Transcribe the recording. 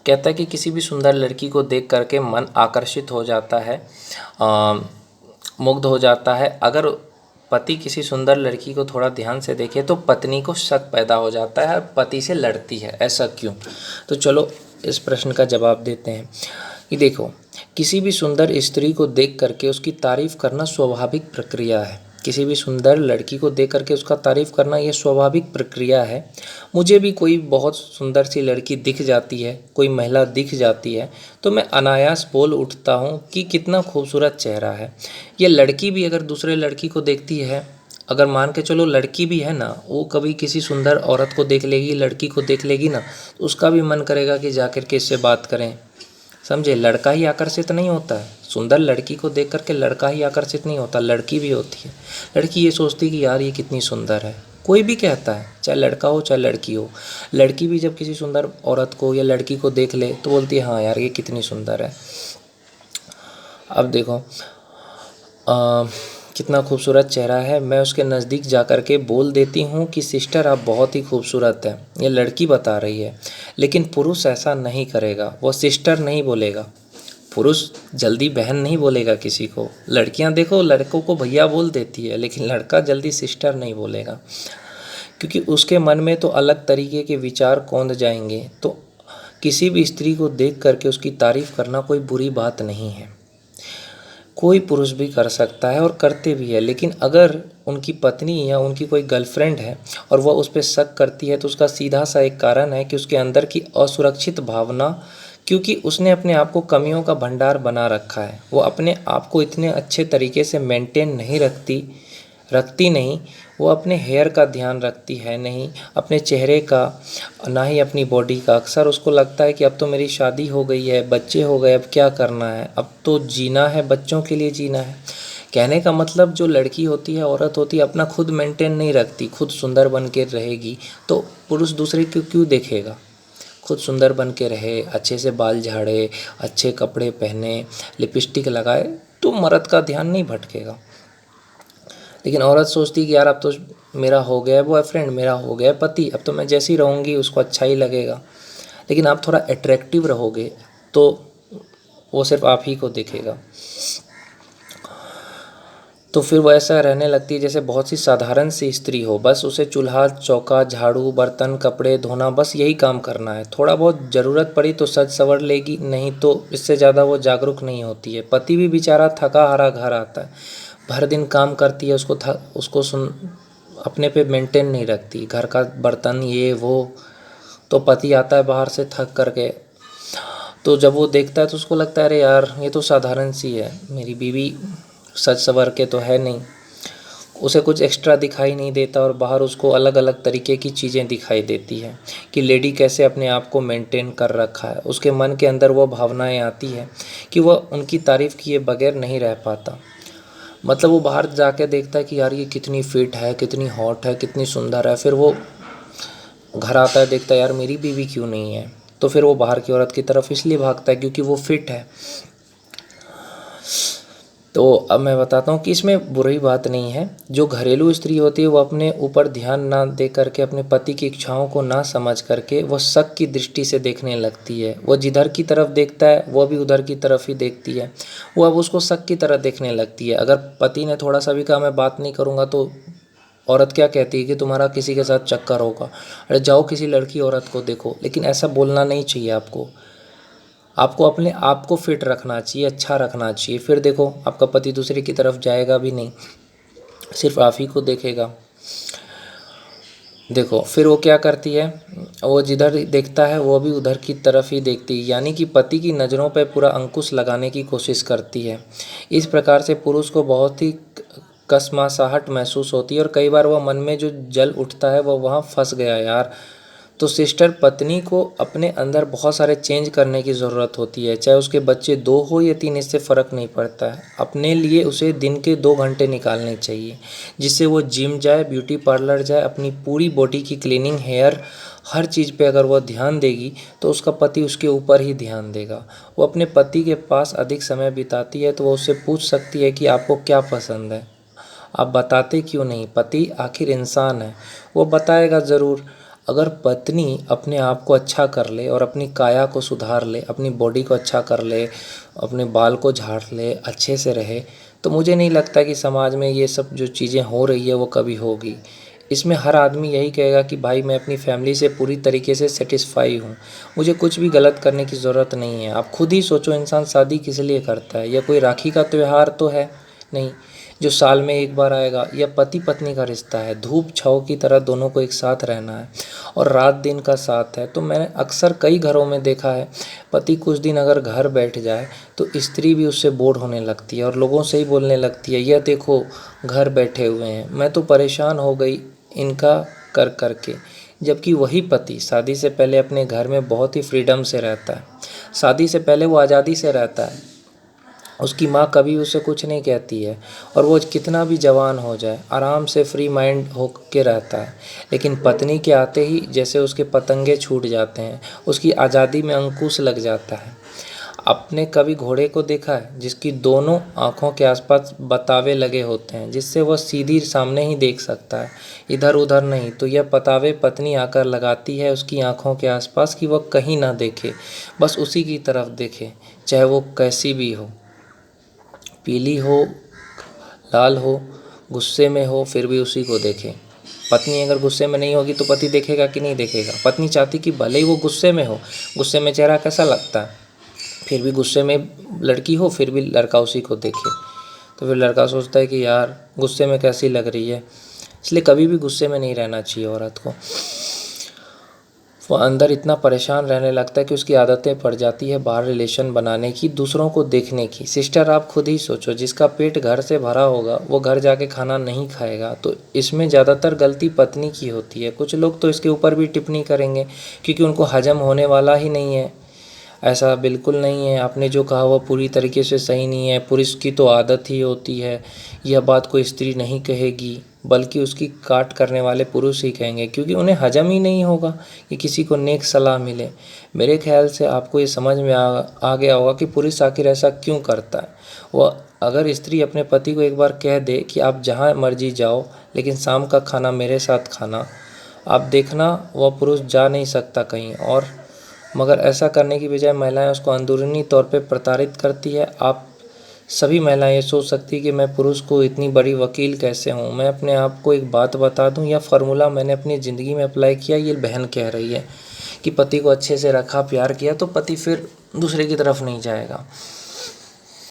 कहता है कि किसी भी सुंदर लड़की को देख करके मन आकर्षित हो जाता है, अ, मुग्ध हो जाता है। अगर पति किसी सुंदर लड़की को थोड़ा ध्यान से देखे तो पत्नी को शक पैदा हो जाता है और पति से लड़ती है। ऐसा क्यों? तो चलो इस प्रश्न का जवाब देते हैं कि देखो, किसी भी सुंदर स्त्री को देख करके उसकी तारीफ करना स्वाभाविक प्रक्रिया है। किसी भी सुंदर लड़की को देख करके उसका तारीफ करना यह स्वाभाविक प्रक्रिया है। मुझे भी कोई बहुत सुंदर सी लड़की दिख जाती है, कोई महिला दिख जाती है, तो मैं अनायास बोल उठता हूँ कि कितना खूबसूरत चेहरा है। ये लड़की भी अगर दूसरे लड़की को देखती है, अगर मान के चलो लड़की भी है ना, वो कभी किसी सुंदर औरत को देख लेगी, लड़की को देख लेगी ना, तो उसका भी मन करेगा कि जाकर के इससे बात करें। समझे? लड़का ही आकर्षित नहीं होता है, सुंदर लड़की को देख करके लड़का ही आकर्षित नहीं होता, लड़की भी होती है। लड़की ये सोचती है कि यार ये कितनी सुंदर है। कोई भी कहता है, चाहे लड़का हो चाहे लड़की हो, लड़की भी जब किसी सुंदर औरत को या लड़की को देख ले तो बोलती है हाँ यार ये कितनी सुंदर है। अब देखो कितना खूबसूरत चेहरा है। मैं उसके नज़दीक जा कर के बोल देती हूँ कि सिस्टर आप बहुत ही खूबसूरत हैं, ये लड़की बता रही है। लेकिन पुरुष ऐसा नहीं करेगा, वो सिस्टर नहीं बोलेगा। पुरुष जल्दी बहन नहीं बोलेगा किसी को। लड़कियां देखो लड़कों को भैया बोल देती है, लेकिन लड़का जल्दी सिस्टर नहीं बोलेगा, क्योंकि उसके मन में तो अलग तरीके के विचार कौंध जाएंगे। तो किसी भी स्त्री को देख करके उसकी तारीफ़ करना कोई बुरी बात नहीं है, कोई पुरुष भी कर सकता है और करते भी है। लेकिन अगर उनकी पत्नी या उनकी कोई गर्लफ्रेंड है और वह उस पर शक करती है तो उसका सीधा सा एक कारण है कि उसके अंदर की असुरक्षित भावना, क्योंकि उसने अपने आप को कमियों का भंडार बना रखा है। वो अपने आप को इतने अच्छे तरीके से मेंटेन नहीं रखती नहीं। वो अपने हेयर का ध्यान रखती है नहीं, अपने चेहरे का, ना ही अपनी बॉडी का। अक्सर उसको लगता है कि अब तो मेरी शादी हो गई है, बच्चे हो गए, अब क्या करना है, अब तो जीना है, बच्चों के लिए जीना है। कहने का मतलब जो लड़की होती है, औरत होती है, अपना खुद मेंटेन नहीं रखती, खुद सुंदर बन के रहेगी तो पुरुष दूसरे को क्यों देखेगा। खुद सुंदर बन के रहे, अच्छे से बाल झाड़े, अच्छे कपड़े पहने, लिपस्टिक लगाए, तो मर्द का ध्यान नहीं भटकेगा। लेकिन औरत सोचती कि यार अब तो मेरा हो गया है बॉयफ्रेंड, मेरा हो गया है पति, अब तो मैं जैसी रहूँगी उसको अच्छा ही लगेगा। लेकिन आप थोड़ा अट्रैक्टिव रहोगे तो वो सिर्फ आप ही को देखेगा। तो फिर वो ऐसा रहने लगती है जैसे बहुत सी साधारण सी स्त्री हो, बस उसे चूल्हा चौका झाड़ू बर्तन कपड़े धोना बस यही काम करना है। थोड़ा बहुत ज़रूरत पड़ी तो सज संवर लेगी, नहीं तो इससे ज़्यादा वो जागरूक नहीं होती है। पति भी बेचारा थका हारा घर आता है, भर दिन काम करती है, उसको अपने पे मेंटेन नहीं रखती, घर का बर्तन ये वो। तो पति आता है बाहर से थक करके, तो जब वो देखता है तो उसको लगता है अरे यार ये तो साधारण सी है, मेरी बीवी सज संवर के तो है नहीं। उसे कुछ एक्स्ट्रा दिखाई नहीं देता और बाहर उसको अलग अलग तरीके की चीज़ें दिखाई देती है कि लेडी कैसे अपने आप को मेंटेन कर रखा है। उसके मन के अंदर वो भावनाएं आती है कि वह उनकी तारीफ़ किए बगैर नहीं रह पाता। मतलब वो बाहर जाके देखता है कि यार ये कितनी फिट है, कितनी हॉट है, कितनी सुंदर है। फिर वो घर आता है, देखता है यार मेरी बीवी क्यों नहीं है। तो फिर वो बाहर की औरत की तरफ इसलिए भागता है क्योंकि वो फिट है। तो अब मैं बताता हूँ कि इसमें बुरी बात नहीं है। जो घरेलू स्त्री होती है वो अपने ऊपर ध्यान ना दे करके, अपने पति की इच्छाओं को ना समझ करके वो शक की दृष्टि से देखने लगती है। वो जिधर की तरफ देखता है वो भी उधर की तरफ ही देखती है। वो अब उसको शक की तरह देखने लगती है। अगर पति ने थोड़ा सा भी कहा मैं बात नहीं करूँगा तो औरत क्या कहती है कि तुम्हारा किसी के साथ चक्कर होगा, अरे जाओ किसी लड़की औरत को देखो। लेकिन ऐसा बोलना नहीं चाहिए आपको। आपको अपने आप को फिट रखना चाहिए, अच्छा रखना चाहिए। फिर देखो आपका पति दूसरे की तरफ जाएगा भी नहीं, सिर्फ आप ही को देखेगा। देखो फिर वो क्या करती है, वो जिधर देखता है वो भी उधर की तरफ ही देखती है, यानी कि पति की नज़रों पर पूरा अंकुश लगाने की कोशिश करती है। इस प्रकार से पुरुष को बहुत ही कसमासाहट महसूस होती है और कई बार वह मन में जो जल उठता है वह वहाँ फंस गया यार। तो सिस्टर पत्नी को अपने अंदर बहुत सारे चेंज करने की ज़रूरत होती है। चाहे उसके बच्चे 2 हो या 3, इससे फ़र्क नहीं पड़ता है। अपने लिए उसे दिन के 2 घंटे निकालने चाहिए, जिससे वो जिम जाए, ब्यूटी पार्लर जाए, अपनी पूरी बॉडी की क्लीनिंग, हेयर, हर चीज़ पे अगर वह ध्यान देगी तो उसका पति उसके ऊपर ही ध्यान देगा। वो अपने पति के पास अधिक समय बिताती है तो वो उससे पूछ सकती है कि आपको क्या पसंद है, आप बताते क्यों नहीं। पति आखिर इंसान है, वो बताएगा ज़रूर। अगर पत्नी अपने आप को अच्छा कर ले और अपनी काया को सुधार ले, अपनी बॉडी को अच्छा कर ले, अपने बाल को झाड़ ले, अच्छे से रहे, तो मुझे नहीं लगता कि समाज में ये सब जो चीज़ें हो रही है वो कभी होगी। इसमें हर आदमी यही कहेगा कि भाई मैं अपनी फैमिली से पूरी तरीके से सेटिस्फाई हूँ, मुझे कुछ भी गलत करने की ज़रूरत नहीं है। आप खुद ही सोचो, इंसान शादी किस लिए करता है? या कोई राखी का त्यौहार तो है नहीं जो साल में एक बार आएगा, या पति पत्नी का रिश्ता है, धूप छाँव की तरह दोनों को एक साथ रहना है और रात दिन का साथ है। तो मैंने अक्सर कई घरों में देखा है, पति कुछ दिन अगर घर बैठ जाए तो स्त्री भी उससे बोर होने लगती है और लोगों से ही बोलने लगती है, यह देखो घर बैठे हुए हैं, मैं तो परेशान हो गई इनका कर कर के। जबकि वही पति शादी से पहले अपने घर में बहुत ही फ्रीडम से रहता है, शादी से पहले वो आज़ादी से रहता है, उसकी माँ कभी उसे कुछ नहीं कहती है और वो कितना भी जवान हो जाए आराम से फ्री माइंड हो के रहता है। लेकिन पत्नी के आते ही जैसे उसके पतंगे छूट जाते हैं, उसकी आज़ादी में अंकुश लग जाता है। आपने कभी घोड़े को देखा है जिसकी दोनों आँखों के आसपास बतावे लगे होते हैं, जिससे वह सीधी सामने ही देख सकता है, इधर उधर नहीं? तो यह बतावे पत्नी आकर लगाती है उसकी आँखों के आसपास कि वह कहीं ना देखे, बस उसी की तरफ देखे, चाहे वो कैसी भी हो, पीली हो, लाल हो, गुस्से में हो, फिर भी उसी को देखे। पत्नी अगर गुस्से में नहीं होगी तो पति देखेगा कि नहीं देखेगा? पत्नी चाहती कि भले ही वो गुस्से में हो, गुस्से में चेहरा कैसा लगता है, फिर भी गुस्से में लड़की हो फिर भी लड़का उसी को देखे। तो फिर लड़का सोचता है कि यार गुस्से में कैसी लग रही है। इसलिए कभी भी गुस्से में नहीं रहना चाहिए औरत को। वो अंदर इतना परेशान रहने लगता है कि उसकी आदतें पड़ जाती है बाहर रिलेशन बनाने की, दूसरों को देखने की। सिस्टर आप खुद ही सोचो, जिसका पेट घर से भरा होगा वो घर जाके खाना नहीं खाएगा, तो इसमें ज़्यादातर गलती पत्नी की होती है। कुछ लोग तो इसके ऊपर भी टिप्पणी करेंगे क्योंकि उनको हजम होने वाला ही नहीं है। ऐसा बिल्कुल नहीं है, आपने जो कहा वह पूरी तरीके से सही नहीं है। पुरुष की तो आदत ही होती है, यह बात कोई स्त्री नहीं कहेगी, बल्कि उसकी काट करने वाले पुरुष ही कहेंगे, क्योंकि उन्हें हजम ही नहीं होगा कि किसी को नेक सलाह मिले। मेरे ख्याल से आपको ये समझ में आ गया होगा कि पुरुष आखिर ऐसा क्यों करता है। वह अगर स्त्री अपने पति को एक बार कह दे कि आप जहाँ मर्जी जाओ लेकिन शाम का खाना मेरे साथ खाना, आप देखना वह पुरुष जा नहीं सकता कहीं और। मगर ऐसा करने की बजाय महिलाएं उसको अंदरूनी तौर पे प्रताड़ित करती है। आप सभी महिलाएं ये सोच सकती है कि मैं पुरुष को इतनी बड़ी वकील कैसे हूँ। मैं अपने आप को एक बात बता दूँ, यह फार्मूला मैंने अपनी ज़िंदगी में अप्लाई किया। ये बहन कह रही है कि पति को अच्छे से रखा, प्यार किया तो पति फिर दूसरे की तरफ नहीं जाएगा।